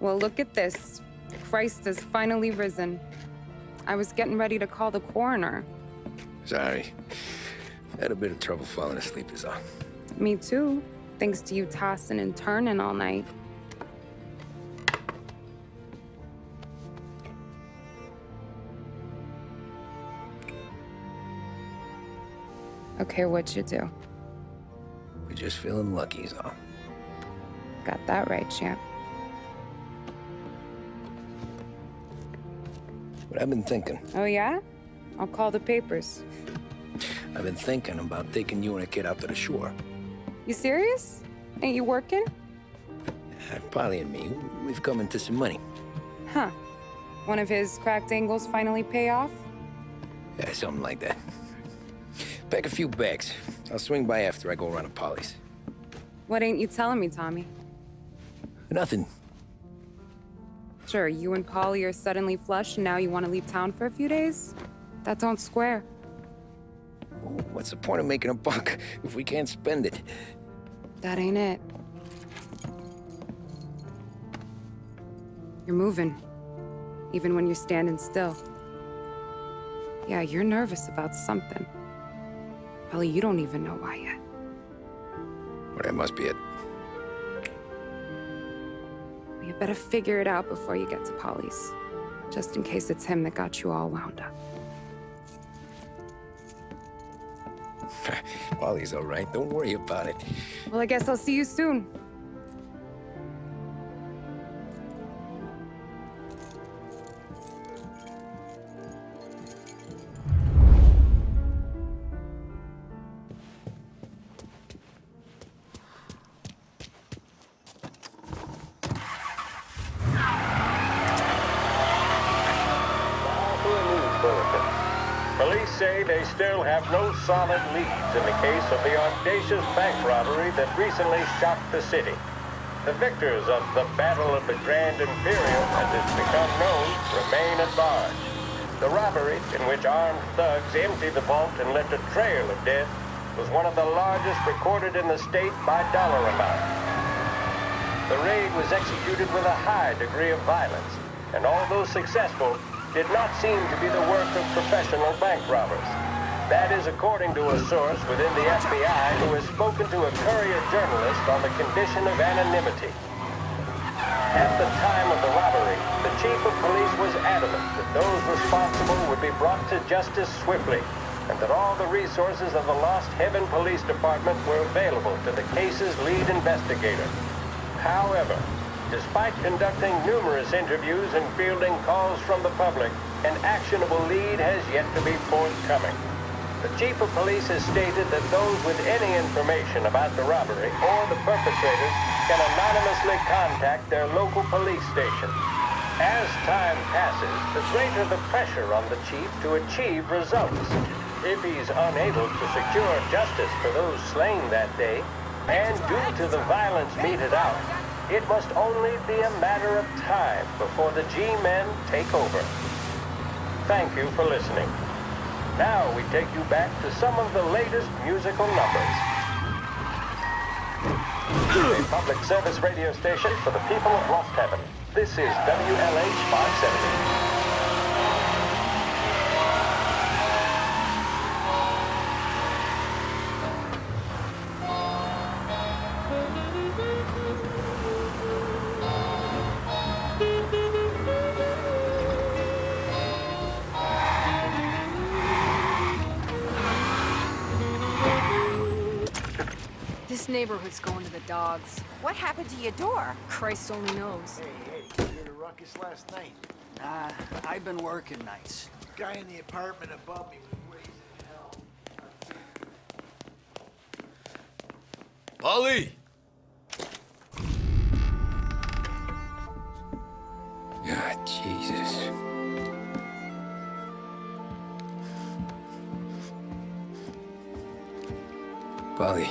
Well, look at this. Christ has finally risen. I was getting ready to call the coroner. Sorry. Had a bit of trouble falling asleep is all. Me too, thanks to you tossing and turning all night. Okay, what'd you do? We're just feeling lucky is all. Got that right, champ. But I've been thinking. Oh, yeah? I'll call the papers. I've been thinking about taking you and a kid out to the shore. You serious? Ain't you working? Polly and me, we've come into some money. Huh. One of his cracked angles finally pay off? Yeah, something like that. Pack a few bags. I'll swing by after I go around to Polly's. What ain't you telling me, Tommy? Nothing. Sure, you and Polly are suddenly flush and now you want to leave town for a few days? That don't square. What's the point of making a buck if we can't spend it? That ain't it. You're moving, even when you're standing still. Yeah, you're nervous about something. Probably you don't even know why yet. Well, that must be it. You better figure it out before you get to Polly's, just in case it's him that got you all wound up. Polly's all right. Don't worry about it. Well, I guess I'll see you soon. Police say they still have no solid leads in the case of the audacious bank robbery that recently shocked the city. The victors of the Battle of the Grand Imperial, as it's become known, remain at large. The robbery, in which armed thugs emptied the vault and left a trail of death, was one of the largest recorded in the state by dollar amount. The raid was executed with a high degree of violence, and although successful, did not seem to be the work of professional bank robbers. That is according to a source within the FBI who has spoken to a Courier journalist on the condition of anonymity. At the time of the robbery, the chief of police was adamant that those responsible would be brought to justice swiftly, and that all the resources of the Lost Heaven Police Department were available to the case's lead investigator. However, despite conducting numerous interviews and fielding calls from the public, an actionable lead has yet to be forthcoming. The chief of police has stated that those with any information about the robbery or the perpetrators can anonymously contact their local police station. As time passes, the greater the pressure on the chief to achieve results. If he's unable to secure justice for those slain that day, and due to the violence meted out, it must only be a matter of time before the G-men take over. Thank you for listening. Now we take you back to some of the latest musical numbers. A public service radio station for the people of Lost Heaven. This is WLH 570. This neighborhood's going to the dogs. What happened to your door? Christ only knows. Hey, you heard a ruckus last night? Nah, I've been working nights. Guy in the apartment above me was raising hell. Polly! God, Jesus. Polly.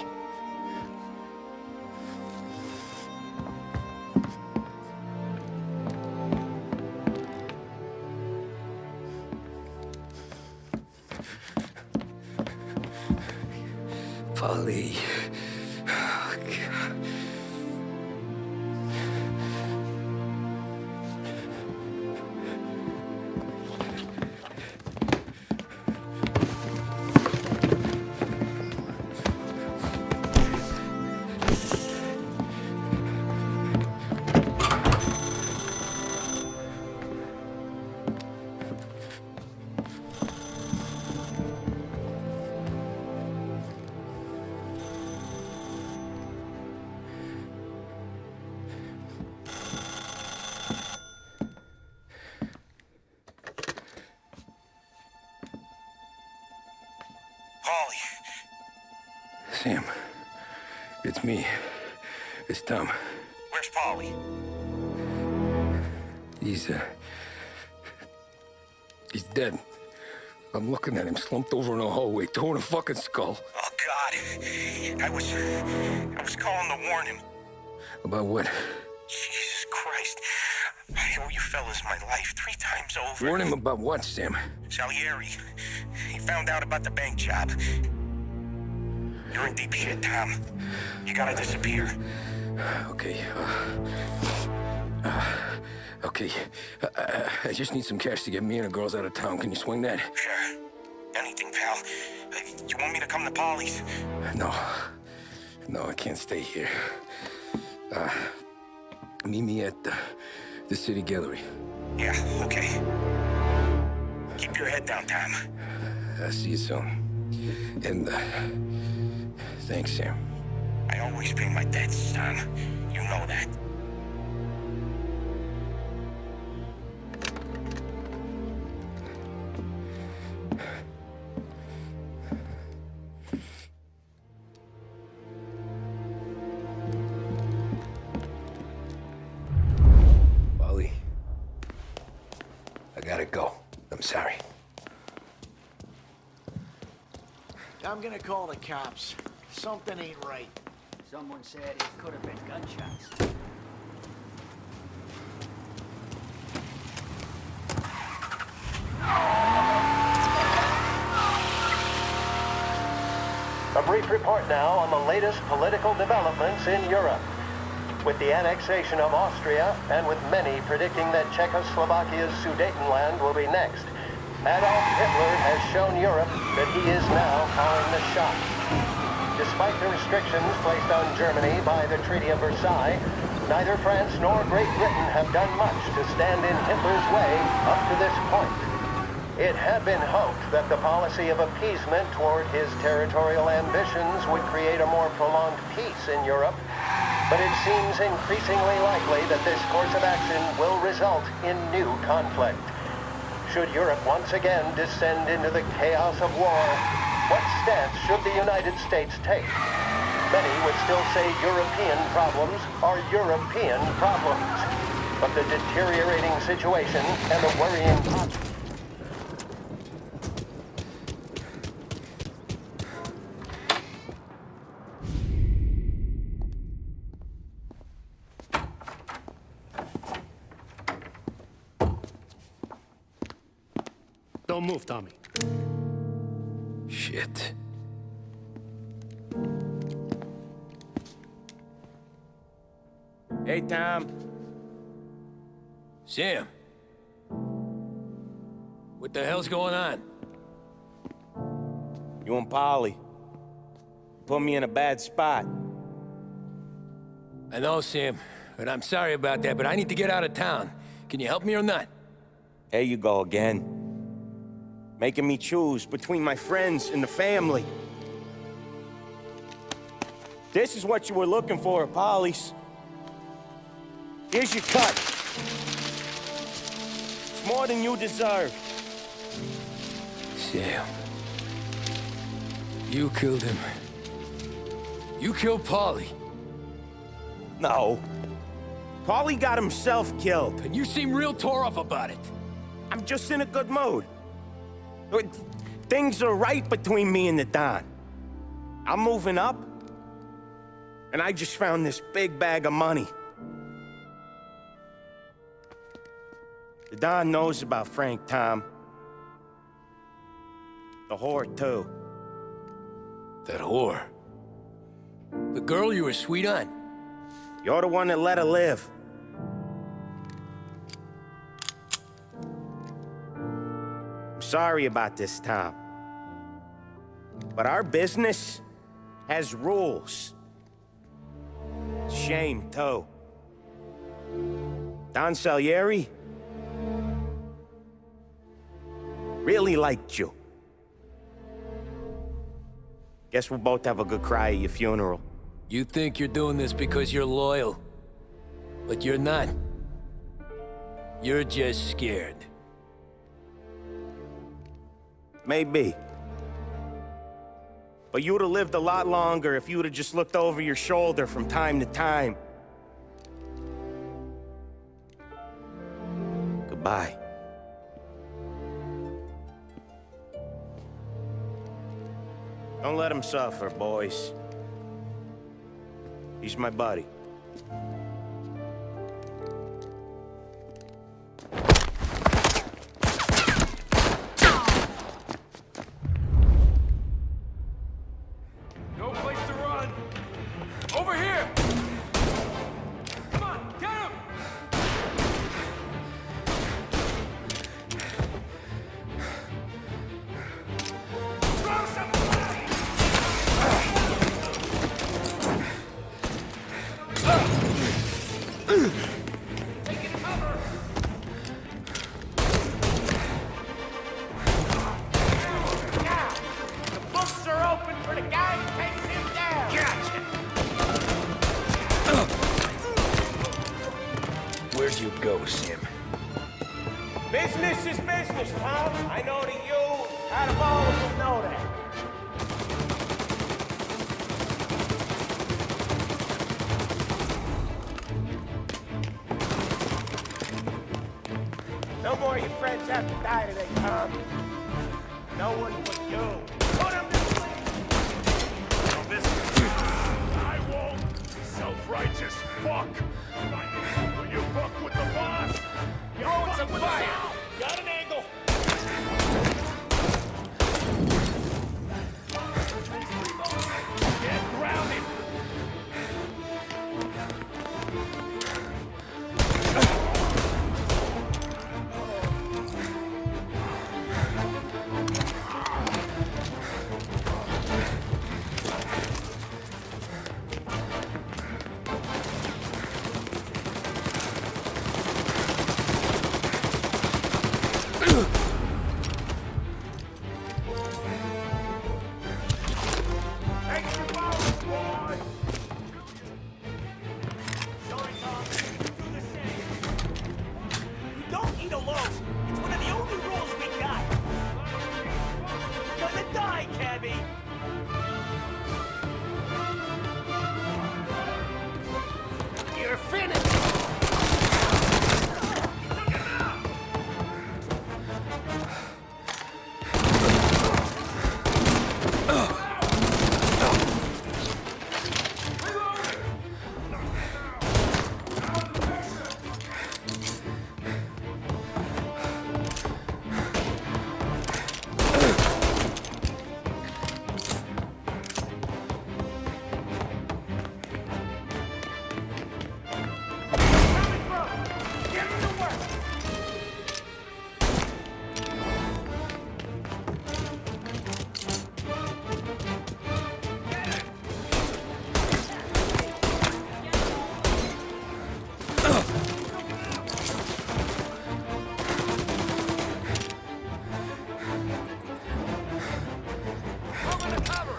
Polly. Oh, God. It's me. It's Tom. Where's Polly? He's dead. I'm looking at him slumped over in the hallway, torn a fucking skull. Oh, God. I was calling to warn him. About what? Jesus Christ. I owe you fellas my life 3 times over. Warn him about what, Sam? Salieri. He found out about the bank job. You're in deep shit, Tom. You gotta disappear. Okay. Okay. I just need some cash to get me and the girls out of town. Can you swing that? Sure. Anything, pal. You want me to come to Polly's? No. No, I can't stay here. Meet me at the city gallery. Yeah, okay. Keep your head down, Tom. I'll see you soon. And, thanks, Sam. I always pay my debts, Tom. You know that. Polly, I gotta go. I'm sorry. I'm gonna call the cops. Something ain't right. Someone said it could have been gunshots. A brief report now on the latest political developments in Europe. With the annexation of Austria, and with many predicting that Czechoslovakia's Sudetenland will be next, Adolf Hitler has shown Europe that he is now calling the shots. Despite the restrictions placed on Germany by the Treaty of Versailles, neither France nor Great Britain have done much to stand in Hitler's way up to this point. It had been hoped that the policy of appeasement toward his territorial ambitions would create a more prolonged peace in Europe, but it seems increasingly likely that this course of action will result in new conflict. Should Europe once again descend into the chaos of war, what stance should the United States take? Many would still say European problems are European problems, but the deteriorating situation and the worrying Don't move, Tommy. Shit. Hey, Tom. Sam. What the hell's going on? You and Polly. Put me in a bad spot. I know, Sam, and I'm sorry about that, but I need to get out of town. Can you help me or not? There you go again. Making me choose between my friends and the family. This is what you were looking for at Polly's. Here's your cut. It's more than you deserve. Sam. You killed him. You killed Polly. No. Polly got himself killed. And you seem real tore up about it. I'm just in a good mood. Things are right between me and the Don. I'm moving up, and I just found this big bag of money. The Don knows about Frank, Tom. The whore, too. That whore. The girl you were sweet on. You're the one that let her live. I'm sorry about this, Tom. But our business has rules. Shame, too. Don Salieri really liked you. Guess we'll both have a good cry at your funeral. You think you're doing this because you're loyal. But you're not. You're just scared. Maybe. But you would have lived a lot longer if you would have just looked over your shoulder from time to time. Goodbye. Don't let him suffer, boys. He's my buddy. No place to run. Over here! Come on, get him! Throw somebody! Taking cover! Now, the books are open for the guy who takes him down. Gotcha. Where'd you go, Sim? Business is business, Tom. I know that you, out of all of them, know that. No more of your friends have to die today, Tom. No one but you. Put him to sleep! I won't! Self-righteous fuck! Will you fuck with the boss? Throwing some fire! Got an angle! Get grounded! Take your bones, boy! Sorry, Tom. Do the same. You don't eat alone. It's one of the only rules we got. Gonna die, Cabby. You're finished. Get to work. Over the cover!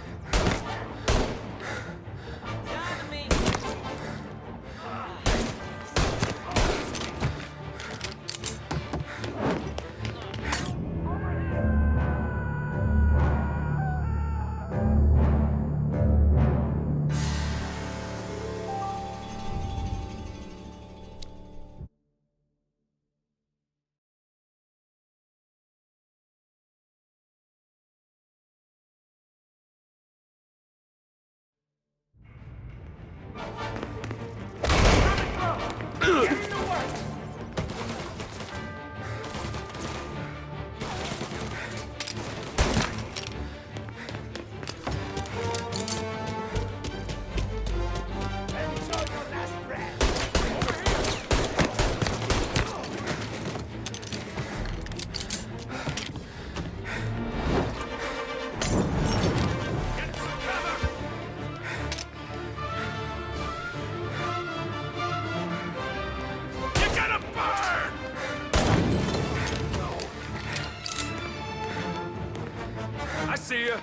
I see ya.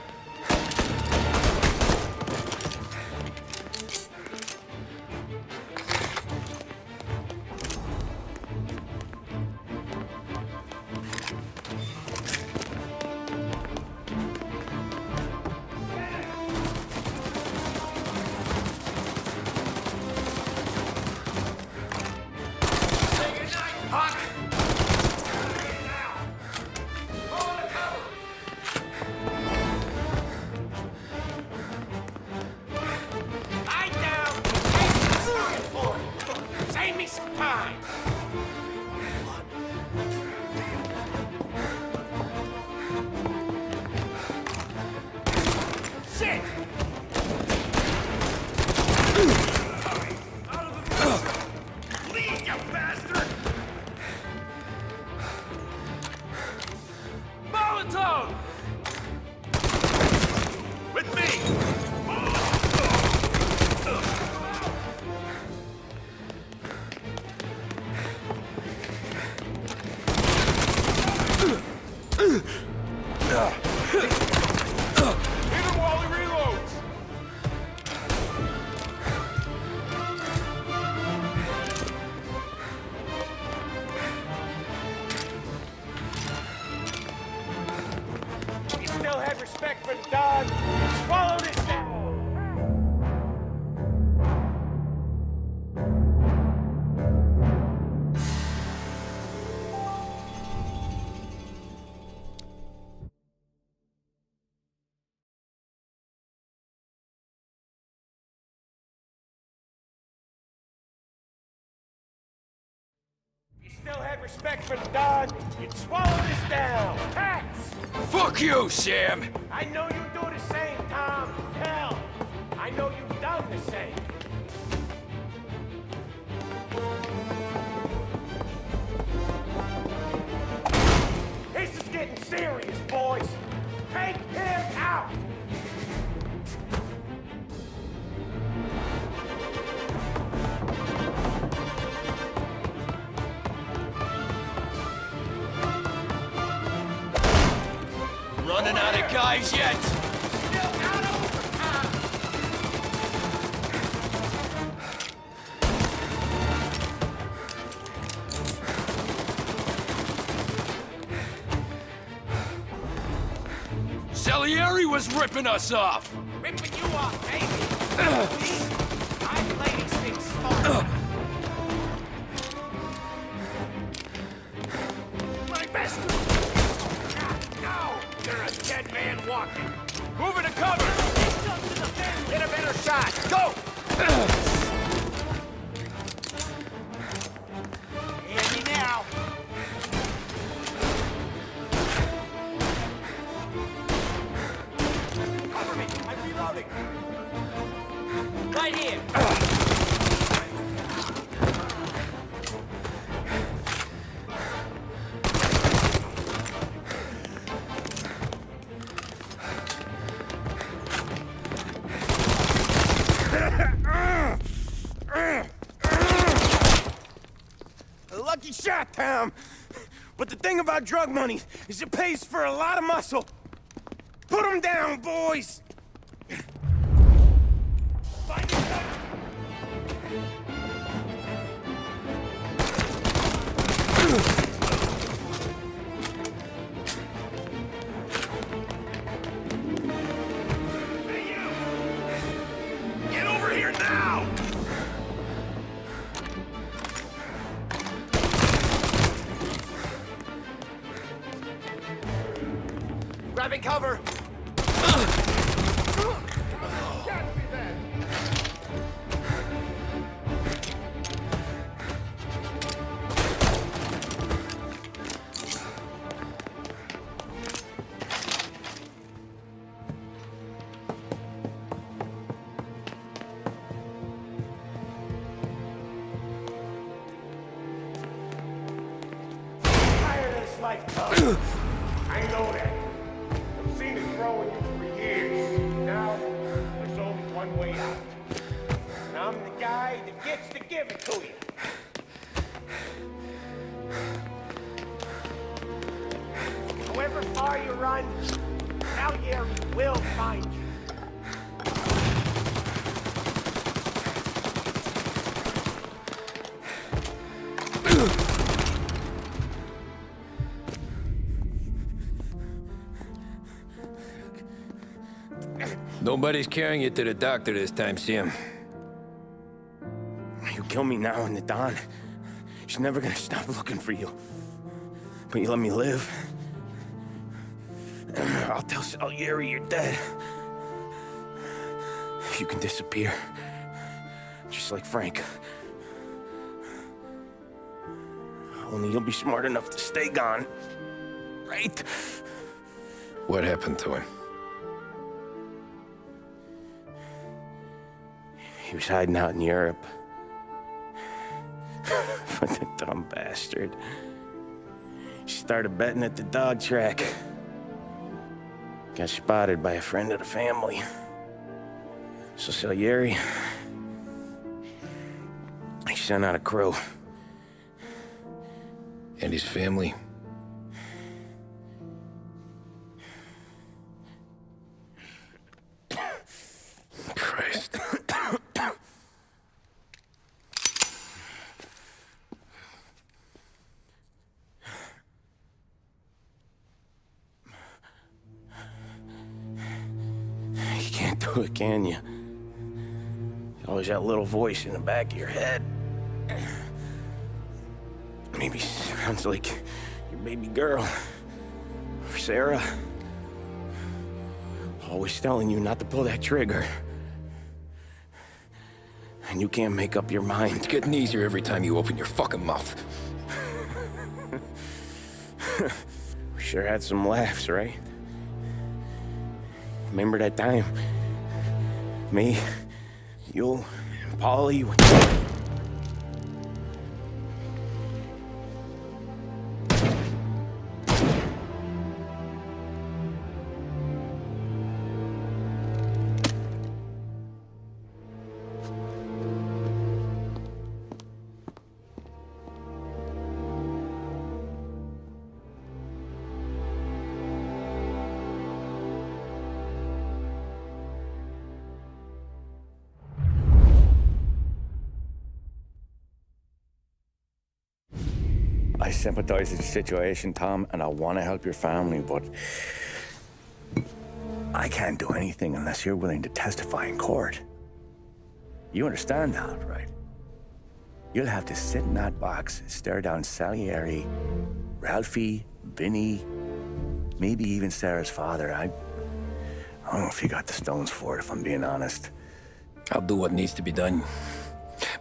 Lead, you bastard! Molotov! With me! Hit him while he reloads! You still have respect for the dog? Swallow this down. You still have respect for the dog? You'd swallow this down. Cats! Fuck you, Sam! I know you do the same, Tom. Hell, I know you've done the same. This is getting serious, boys. Take him out! Running out of guys yet? Still out of overtime! Salieri was ripping us off! Ripping you off, baby! I play these things smart. My bastard! No! You're a dead man walking. Moving to cover! Get a better shot. Go! Hear me now. Cover me. I'm reloading. Right here. A lucky shot, Tom. But the thing about drug money is it pays for a lot of muscle. Put him down, boys! Get over here now! Grabbing cover. Tired of this life, Tom. I know that. I've seen it growing you for years. Now, there's only one way out. And I'm the guy that gets to give it to you. However far you run, Salieri will find you. Nobody's carrying you to the doctor this time, Sam. You kill me now in the dawn. She's never gonna stop looking for you. But you let me live. I'll tell Salieri you're dead. You can disappear. Just like Frank. Only you'll be smart enough to stay gone. Right? What happened to him? He was hiding out in Europe. But the dumb bastard. He started betting at the dog track. Got spotted by a friend of the family. So Salieri, he sent out a crew. And his family? Christ. You can't do it, can you? Always that little voice in the back of your head. Maybe sounds like your baby girl. Or Sarah. Always telling you not to pull that trigger. And you can't make up your mind. It's getting easier every time you open your fucking mouth. We sure had some laughs, right? Remember that time? Me, you, and Paulie. I sympathize with the situation, Tom, and I want to help your family, but I can't do anything unless you're willing to testify in court. You understand that, right? You'll have to sit in that box, stare down Salieri, Ralphie, Vinny, maybe even Sarah's father. I don't know if you got the stones for it, if I'm being honest. I'll do what needs to be done.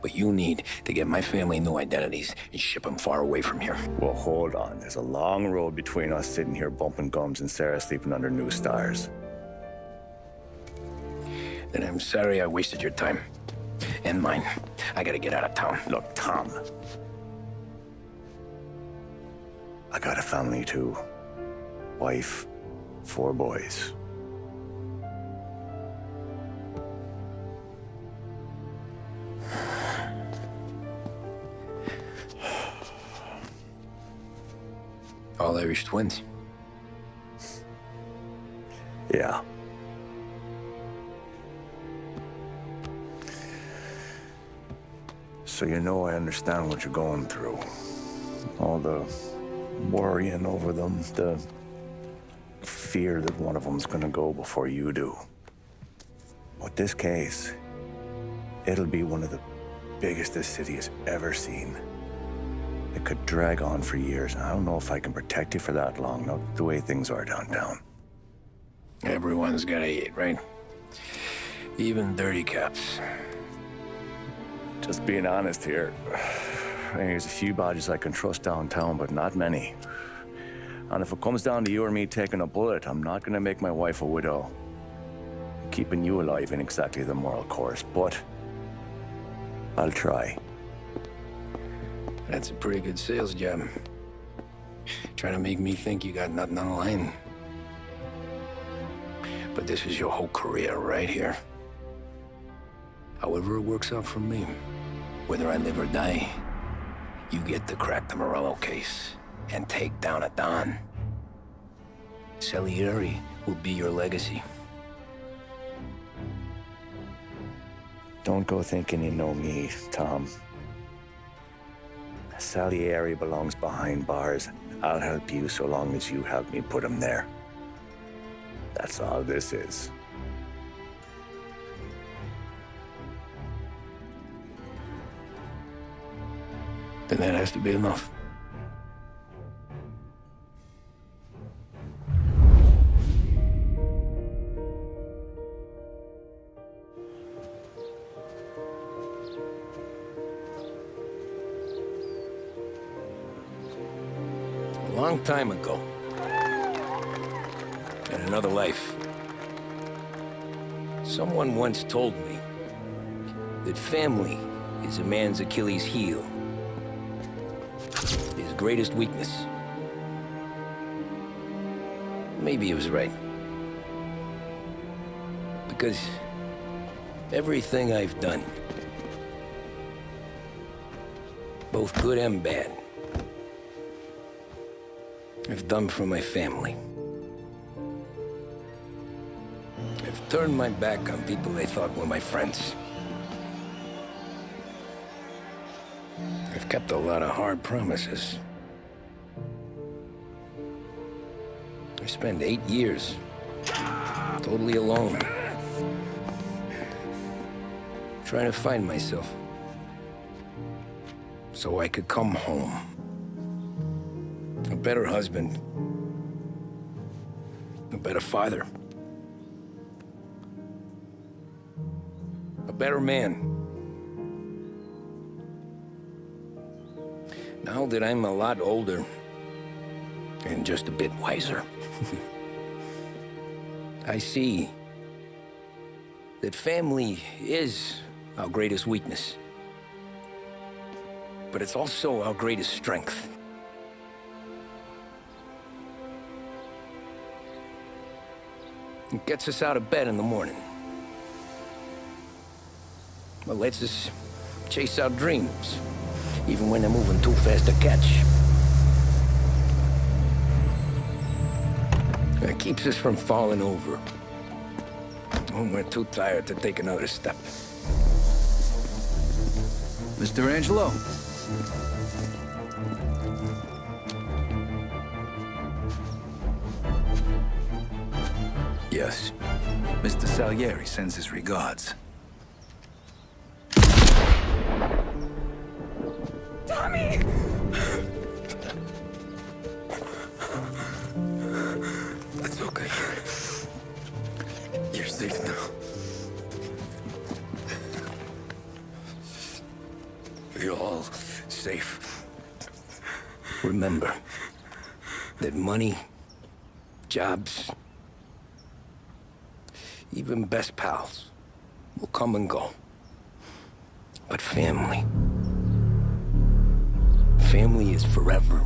But you need to get my family new identities and ship them far away from here. Well, hold on. There's a long road between us sitting here bumping gums and Sarah sleeping under new stars. Then I'm sorry I wasted your time. And mine. I gotta get out of town. Look, Tom. I got a family too. Wife, 4 boys. All Irish twins. Yeah. So you know I understand what you're going through. All the worrying over them, the fear that one of them's gonna go before you do. But this case, it'll be one of the biggest this city has ever seen. It could drag on for years, and I don't know if I can protect you for that long, not the way things are downtown. Everyone's gotta eat, right? Even dirty cops. Just being honest here, there's a few bodies I can trust downtown, but not many. And if it comes down to you or me taking a bullet, I'm not gonna make my wife a widow. Keeping you alive ain't exactly the moral course, but I'll try. That's a pretty good sales job. Trying to make me think you got nothing on the line. But this is your whole career right here. However it works out for me, whether I live or die, you get to crack the Morello case and take down a Don. Salieri will be your legacy. Don't go thinking you know me, Tom. Salieri belongs behind bars. I'll help you so long as you help me put him there. That's all this is. Then that has to be enough. A long time ago, in another life, someone once told me that family is a man's Achilles heel, his greatest weakness. Maybe he was right. Because everything I've done, both good and bad, I've done for my family. I've turned my back on people I thought were my friends. I've kept a lot of hard promises. I spent 8 years totally alone, trying to find myself so I could come home. A better husband, a better father, a better man. Now that I'm a lot older and just a bit wiser, I see that family is our greatest weakness, but it's also our greatest strength. It gets us out of bed in the morning. It lets us chase our dreams, even when they're moving too fast to catch. It keeps us from falling over when we're too tired to take another step. Mr. Angelo. Yes. Mr. Salieri sends his regards. Tommy! That's okay. You're safe now. You're all safe. Remember that money, jobs, even best pals will come and go. But family is forever.